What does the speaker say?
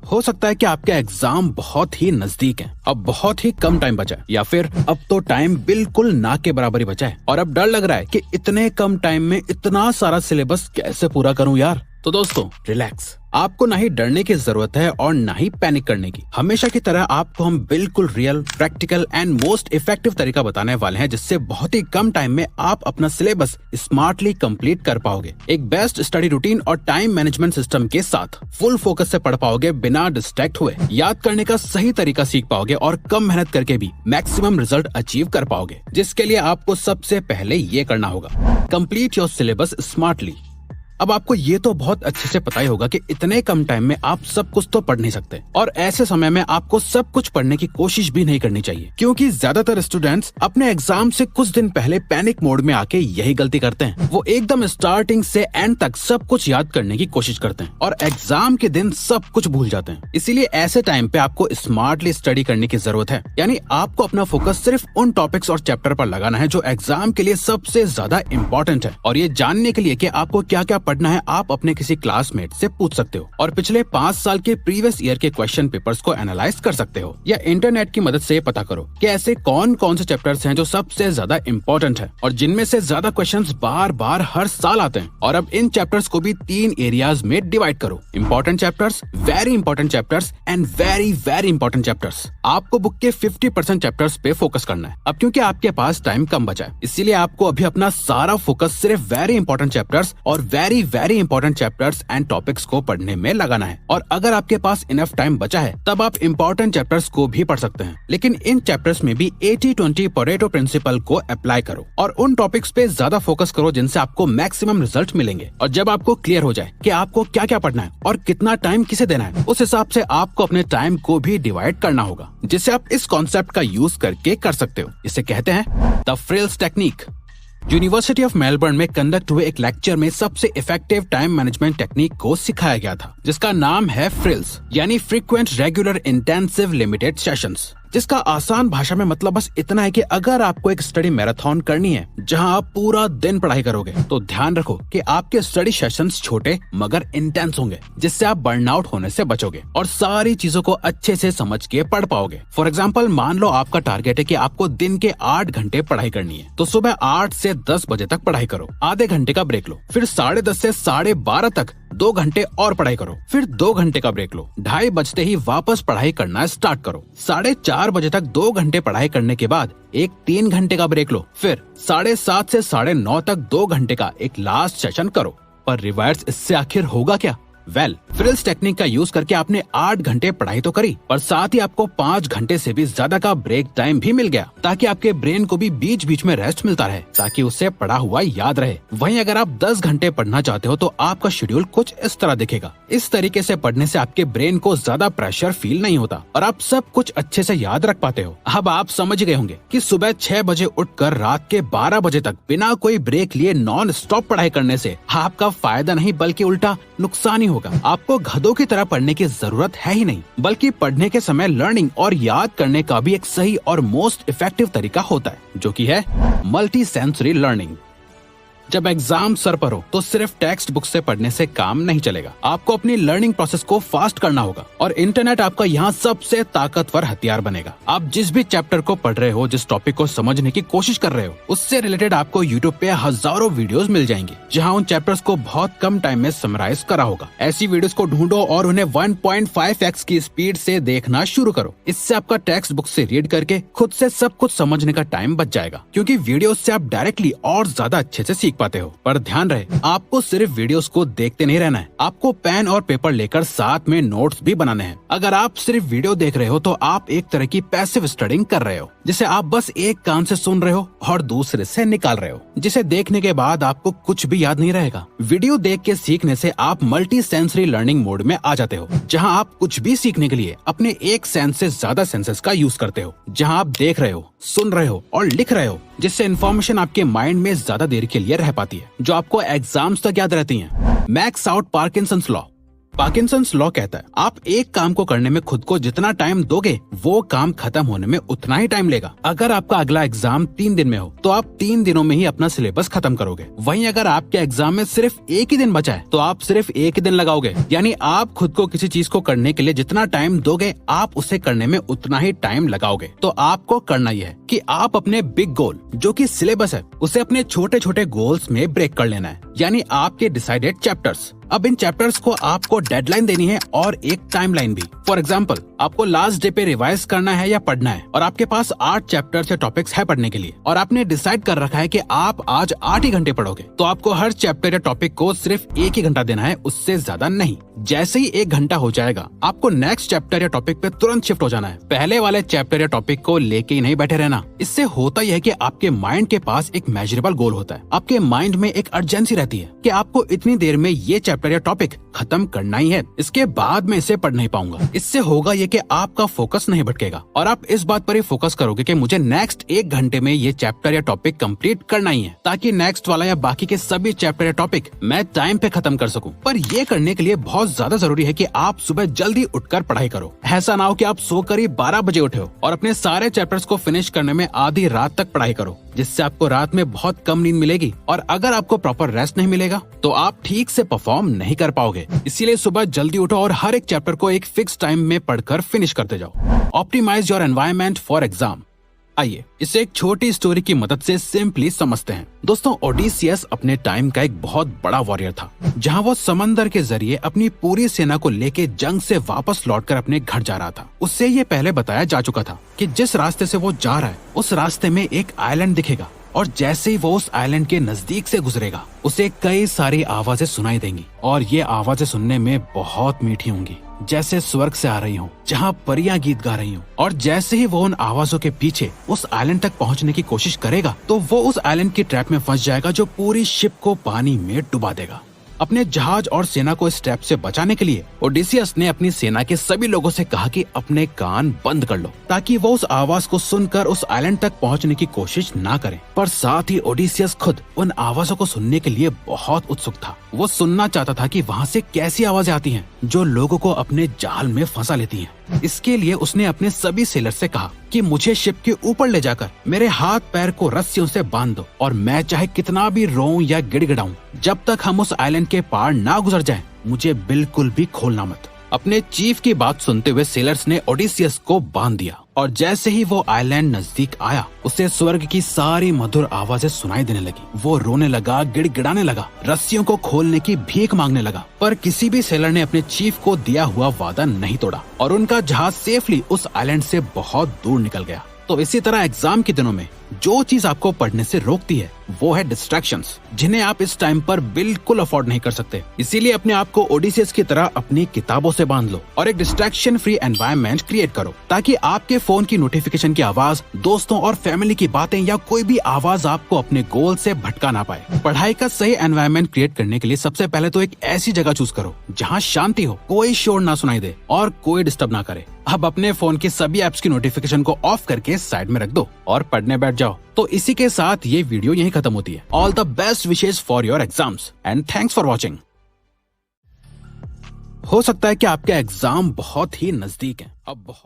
हो सकता है कि आपके एग्जाम बहुत ही नजदीक है, अब बहुत ही कम टाइम बचा है, या फिर अब तो टाइम बिल्कुल ना के बराबर ही बचा है और अब डर लग रहा है कि इतने कम टाइम में इतना सारा सिलेबस कैसे पूरा करूं यार। तो दोस्तों रिलैक्स, आपको ना ही डरने की जरूरत है और ना ही पैनिक करने की। हमेशा की तरह आपको हम बिल्कुल real, practical and most effective तरीका बताने वाले हैं जिससे बहुत ही कम टाइम में आप अपना सिलेबस स्मार्टली कंप्लीट कर पाओगे। एक बेस्ट स्टडी रूटीन और टाइम मैनेजमेंट सिस्टम के साथ फुल फोकस से पढ़ पाओगे, बिना डिस्ट्रैक्ट हुए याद करने का सही तरीका सीख पाओगे और कम मेहनत करके भी मैक्सिमम रिजल्ट अचीव कर पाओगे। जिसके लिए आपको सबसे पहले ये करना होगा, कंप्लीट योर सिलेबस स्मार्टली। अब आपको ये तो बहुत अच्छे से पता ही होगा कि इतने कम टाइम में आप सब कुछ तो पढ़ नहीं सकते और ऐसे समय में आपको सब कुछ पढ़ने की कोशिश भी नहीं करनी चाहिए, क्योंकि ज्यादातर स्टूडेंट्स अपने एग्जाम से कुछ दिन पहले पैनिक मोड में आके यही गलती करते हैं। वो एकदम स्टार्टिंग से एंड तक सब कुछ याद करने की कोशिश करते हैं और एग्जाम के दिन सब कुछ भूल जाते हैं। इसीलिए ऐसे टाइम पे आपको स्मार्टली स्टडी करने की जरूरत है, यानी आपको अपना फोकस सिर्फ उन टॉपिक्स और चैप्टर पर लगाना है जो एग्जाम के लिए सबसे ज्यादा इम्पोर्टेंट है। और ये जानने के लिए कि आपको क्या क्या पढ़ना है, आप अपने किसी क्लासमेट से पूछ सकते हो और पिछले 5 साल के प्रीवियस ईयर के क्वेश्चन पेपर्स को एनालाइज कर सकते हो, या इंटरनेट की मदद से पता करो कि ऐसे कौन कौन से चैप्टर्स हैं जो सबसे ज्यादा इम्पोर्टेंट है और जिनमें से ज्यादा क्वेश्चंस बार बार हर साल आते हैं। और अब इन चैप्टर्स को भी 3 एरियाज में डिवाइड करो, important chapters, very important chapters and very very important chapters. आपको बुक के 50% चैप्टर्स पे फोकस करना है। अब क्योंकि आपके पास टाइम कम बचा है, इसीलिए आपको अभी अपना सारा फोकस सिर्फ वेरी इंपॉर्टेंट चैप्टर्स और very very important chapters and topics को पढ़ने में लगाना है। और अगर आपके पास इनफ टाइम बचा है तब आप इंपॉर्टेंट चैप्टर्स को भी पढ़ सकते हैं, लेकिन इन चैप्टर्स में भी 80-20 परेटो प्रिंसिपल को अप्लाई करो और उन टॉपिक्स पे ज्यादा फोकस करो जिनसे आपको मैक्सिमम रिजल्ट मिलेंगे। और जब आपको क्लियर हो जाए कि आपको क्या क्या पढ़ना है और कितना टाइम किसे देना है, उस हिसाब से आपको अपने टाइम को भी डिवाइड करना होगा, जिसे आप इस कॉन्सेप्ट का यूज करके कर सकते हो। इसे कहते हैं the frills technique. University of Melbourne में कंडक्ट हुए एक लेक्चर में सबसे इफेक्टिव टाइम मैनेजमेंट टेक्निक को सिखाया गया था, जिसका नाम है फ्रिल्स, यानी frequent regular intensive limited sessions, जिसका आसान भाषा में मतलब बस इतना है कि अगर आपको एक स्टडी मैराथन करनी है जहां आप पूरा दिन पढ़ाई करोगे, तो ध्यान रखो कि आपके स्टडी सेशंस छोटे मगर इंटेंस होंगे, जिससे आप बर्नआउट होने से बचोगे और सारी चीजों को अच्छे से समझ के पढ़ पाओगे। फॉर एग्जाम्पल, मान लो आपका टारगेट है कि आपको दिन के 8 घंटे पढ़ाई करनी है, तो सुबह 8 से 10 बजे तक पढ़ाई करो, आधे घंटे का ब्रेक लो, फिर 10:30 से 12:30 तक 2 घंटे और पढ़ाई करो, फिर 2 घंटे का ब्रेक लो, 2:30 बजते ही वापस पढ़ाई करना स्टार्ट करो, 4:30 बजे तक 2 घंटे पढ़ाई करने के बाद एक 3 घंटे का ब्रेक लो, फिर 7:30 से 9:30 तक 2 घंटे का एक लास्ट सेशन करो। पर रिवर्स इससे आखिर होगा क्या? फ्रिल्स टेक्निक का यूज करके आपने 8 घंटे पढ़ाई तो करी, पर साथ ही आपको 5 घंटे से भी ज्यादा का ब्रेक टाइम भी मिल गया, ताकि आपके ब्रेन को भी बीच बीच में रेस्ट मिलता रहे, ताकि उससे पढ़ा हुआ याद रहे। वहीं अगर आप 10 घंटे पढ़ना चाहते हो तो आपका शेड्यूल कुछ इस तरह दिखेगा। इस तरीके से पढ़ने से आपके ब्रेन को ज्यादा प्रेशर फील नहीं होता और आप सब कुछ अच्छे से याद रख पाते हो। अब आप समझ गए होंगे कि सुबह 6 बजे उठकर रात के 12 बजे तक बिना कोई ब्रेक लिए नॉन स्टॉप पढ़ाई करने से आपका फायदा नहीं बल्कि उल्टा नुकसान ही होगा। आपको गधों की तरह पढ़ने की जरूरत है ही नहीं, बल्कि पढ़ने के समय लर्निंग और याद करने का भी एक सही और मोस्ट इफेक्टिव तरीका होता है, जो कि है मल्टी सेंसरी लर्निंग। जब एग्जाम सर पर हो तो सिर्फ टेक्स्ट बुक से पढ़ने से काम नहीं चलेगा, आपको अपनी लर्निंग प्रोसेस को फास्ट करना होगा और इंटरनेट आपका यहाँ सबसे ताकतवर हथियार बनेगा। आप जिस भी चैप्टर को पढ़ रहे हो, जिस टॉपिक को समझने की कोशिश कर रहे हो, उससे रिलेटेड आपको यूट्यूब पे हजारों वीडियोस मिल जाएंगे, जहाँ उन चैप्टर्स को बहुत कम टाइम में समराइज करा होगा। ऐसी वीडियोस को ढूंढो और उन्हें 1.5x की स्पीड से देखना शुरू करो। इससे आपका टेक्स्ट बुक से रीड करके खुद से सब कुछ समझने का टाइम बच जाएगा, क्योंकि वीडियोस से आप डायरेक्टली और ज्यादा अच्छे से सीख पाते हो। पर ध्यान रहे, आपको सिर्फ वीडियोस को देखते नहीं रहना है, आपको पेन और पेपर लेकर साथ में नोट्स भी बनाने हैं। अगर आप सिर्फ वीडियो देख रहे हो तो आप एक तरह की पैसिव स्टडिंग कर रहे हो, जिसे आप बस एक कान से सुन रहे हो और दूसरे से निकाल रहे हो, जिसे देखने के बाद आपको कुछ भी याद नहीं रहेगा। वीडियो देख के सीखने से आप मल्टी सेंसरी लर्निंग मोड में आ जाते हो, जहां आप कुछ भी सीखने के लिए अपने एक सेंस से ज्यादा सेंसेस का यूज करते हो, जहां आप देख रहे हो, सुन रहे हो और लिख रहे हो, जिससे इन्फॉर्मेशन आपके माइंड में ज्यादा देर के लिए रह पाती है, जो आपको एग्जाम्स तक याद रहती है। Max out Parkinson's law. Parkinson's law कहता है आप एक काम को करने में खुद को जितना टाइम दोगे वो काम खत्म होने में उतना ही टाइम लेगा। अगर आपका अगला एग्जाम 3 दिन में हो तो आप 3 दिनों में ही अपना सिलेबस खत्म करोगे। वहीं अगर आपके एग्जाम में सिर्फ एक ही दिन बचा है तो आप सिर्फ एक ही दिन लगाओगे। यानी आप खुद को किसी चीज को करने के लिए जितना टाइम दोगे आप उसे करने में उतना ही टाइम लगाओगे। तो आपको करना यह है कि आप अपने बिग गोल जो कि सिलेबस है उसे अपने छोटे छोटे गोल्स में ब्रेक कर लेना है, यानी आपके डिसाइडेड चैप्टर्स। अब इन चैप्टर्स को आपको डेडलाइन देनी है और एक टाइमलाइन भी। फॉर एग्जाम्पल आपको लास्ट डे पे रिवाइज करना है या पढ़ना है और आपके पास 8 चैप्टर्स या टॉपिक्स है पढ़ने के लिए और आपने डिसाइड कर रखा है कि आप आज 8 ही घंटे पढ़ोगे, तो आपको हर चैप्टर या टॉपिक को सिर्फ 1 ही घंटा देना है, उससे ज्यादा नहीं। जैसे ही 1 घंटा हो जाएगा आपको नेक्स्ट चैप्टर या टॉपिक पे तुरंत शिफ्ट हो जाना है। पहले वाले चैप्टर या टॉपिक को लेके ही नहीं बैठे रहना। इससे होता यह है कि आपके माइंड के पास एक मेजरेबल गोल होता है। आपके माइंड में एक अर्जेंसी रहती है कि आपको इतनी देर में ये चैप्टर या टॉपिक खत्म करना ही है, इसके बाद मैं इसे पढ़ नहीं पाऊंगा। इससे होगा ये कि आपका फोकस नहीं भटकेगा और आप इस बात पर ही फोकस करोगे कि मुझे नेक्स्ट 1 घंटे में ये चैप्टर या टॉपिक कंप्लीट करना ही है, ताकि नेक्स्ट वाला या बाकी के सभी चैप्टर या टॉपिक मैं टाइम पे खत्म कर सकूं। पर ये करने के लिए बहुत ज्यादा जरूरी है कि आप सुबह जल्दी उठकर पढ़ाई करो। ऐसा ना हो कि आप सोकर ही 12 बजे उठे हो और अपने सारे चैप्टर्स को फिनिश करने में आधी रात तक पढ़ाई करो, जिससे आपको रात में बहुत कम नींद मिलेगी और अगर आपको प्रॉपर रेस्ट नहीं मिलेगा तो आप ठीक से परफॉर्म नहीं कर पाओगे। इसीलिए सुबह जल्दी उठो और हर एक चैप्टर को एक फिक्स टाइम में पढ़कर फिनिश करते जाओ। Optimise your environment for exam. आइए इसे एक छोटी स्टोरी की मदद से सिंपली समझते हैं। दोस्तों, ओडिसियस अपने टाइम का एक बहुत बड़ा वॉरियर था, जहां वो समंदर के जरिए अपनी पूरी सेना को लेके जंग से वापस लौटकर अपने घर जा रहा था। उससे ये पहले बताया जा चुका था कि जिस रास्ते से वो जा रहा है उस रास्ते में एक आइलैंड दिखेगा और जैसे ही वो उस आइलैंड के नजदीक से गुजरेगा उसे कई सारी आवाजें सुनाई देंगी और ये आवाजें सुनने में बहुत मीठी होंगी, जैसे स्वर्ग से आ रही हो, जहाँ परियां गीत गा रही हो। और जैसे ही वो उन आवाजों के पीछे उस आइलैंड तक पहुँचने की कोशिश करेगा तो वो उस आइलैंड की ट्रैप में फंस जाएगा जो पूरी शिप को पानी में डुबा देगा। अपने जहाज और सेना को इस ट्रैप से बचाने के लिए ओडिसियस ने अपनी सेना के सभी लोगों से कहा कि अपने कान बंद कर लो, ताकि वो उस आवाज को सुनकर उस आइलैंड तक पहुंचने की कोशिश ना करें। पर साथ ही ओडिसियस खुद उन आवाजों को सुनने के लिए बहुत उत्सुक था। वो सुनना चाहता था कि वहाँ से कैसी आवाजें आती हैं जो लोगों को अपने जाल में फंसा लेती हैं। इसके लिए उसने अपने सभी सेलर से कहा कि मुझे शिप के ऊपर ले जाकर मेरे हाथ पैर को रस्सियों से बांध दो और मैं चाहे कितना भी रोऊं या गिड़गिड़ाऊं, जब तक हम उस आइलैंड के पार ना गुजर जाएं, मुझे बिल्कुल भी खोलना मत। अपने चीफ की बात सुनते हुए सेलर्स ने ओडिसियस को बांध दिया और जैसे ही वो आइलैंड नजदीक आया उसे स्वर्ग की सारी मधुर आवाजें सुनाई देने लगी। वो रोने लगा, गिड़गिड़ाने लगा, रस्सियों को खोलने की भीख मांगने लगा। पर किसी भी सेलर ने अपने चीफ को दिया हुआ वादा नहीं तोड़ा और उनका जहाज सेफली उस आइलैंड से बहुत दूर निकल गया। तो इसी तरह एग्जाम के दिनों में जो चीज आपको पढ़ने से रोकती है वो है डिस्ट्रैक्शंस, जिन्हें आप इस टाइम पर बिल्कुल अफोर्ड नहीं कर सकते। इसीलिए अपने आप को ओडिसियस की तरह अपनी किताबों से बांध लो और एक डिस्ट्रैक्शन फ्री एनवायरनमेंट क्रिएट करो, ताकि आपके फोन की नोटिफिकेशन की आवाज, दोस्तों और फैमिली की बातें या कोई भी आवाज आपको अपने गोल से भटका ना पाए। पढ़ाई का सही एनवायरनमेंट क्रिएट करने के लिए सबसे पहले तो एक ऐसी जगह चूज करो जहाँ शांति हो, कोई शोर ना सुनाई दे और कोई डिस्टर्ब ना करे। अब अपने फोन की सभी एप्स की नोटिफिकेशन को ऑफ करके साइड में रख दो और पढ़ने बैठ जाओ। तो इसी के साथ ये वीडियो यहीं खत्म होती है। All the best wishes for your exams and thanks for watching. हो सकता है कि आपके एग्जाम बहुत ही नजदीक है। अब बहुत